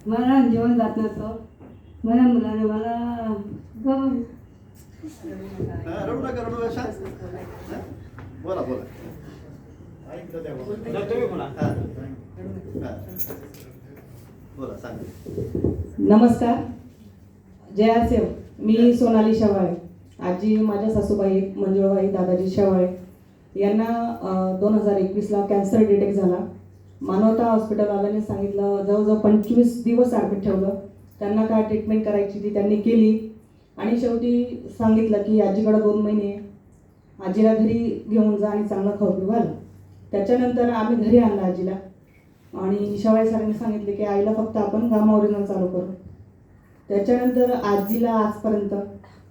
मला जेवण जात नव्हतं. माझ्या मुलाने मला रडू नका रडू अशा बोला बोला बोला सांग. नमस्कार. जया सेव. मी सोनाली शेवाळे. आजी माझ्या सासूबाई मंजुळाबाई दादाजी शेवाळे यांना 2021ला कॅन्सर डिटेक्ट झाला. मानवता हॉस्पिटलवाल्याने सांगितलं, जवळजवळ 25 दिवस ॲडमिट ठेवलं. त्यांना काय ट्रीटमेंट करायची ती त्यांनी केली आणि शेवटी सांगितलं की आजीकडं 2 महिने आजीला घरी घेऊन जा आणि चांगलं खाऊ पिऊ घाला. त्याच्यानंतर आम्ही घरी आणलं आजीला आणि शेवाळे सरांनी सांगितले की आईला फक्त आपण गामा ओरिजिनल चालू करू. त्याच्यानंतर आजीला आजपर्यंत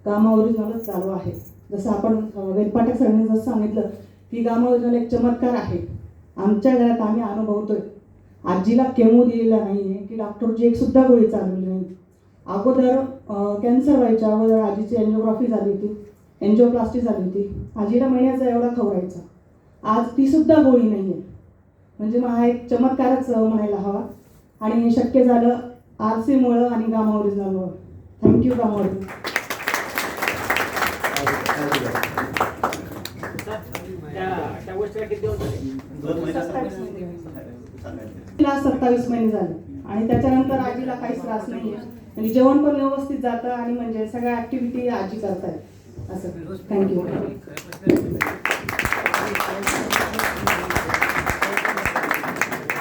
गामा ओरिजिनलच चालू आहे. जसं आपण वेलपाटे सरांनी जसं सांगितलं की गामा ओरिजिनल एक चमत्कार आहे. आमच्या घरात आम्ही अनुभवतोय. आजीला केमो दिलेला नाही आहे की डॉक्टरची एक सुद्धा गोळी चालवली नाही. अगोदर कॅन्सर व्हायच्या अगोदर आजीची एन्जिओग्राफी झाली होती, एन्जिओप्लास्टी झाली होती. आजीला महिन्याचा एवढा खवरायचा. आज ती सुद्धा गोळी नाही आहे. म्हणजे मग हा एक चमत्कारच म्हणायला हवा आणि शक्य झालं RCमुळं आणि गामा ओरिजिनलमुळं. Thank you Gama Original. 27 महिने झाले आणि त्याच्यानंतर आजीला काहीच त्रास नाही आहे. म्हणजे जेवण पण व्यवस्थित जातं आणि म्हणजे सगळ्या ॲक्टिव्हिटी आजी करतायत असं. थँक्यू.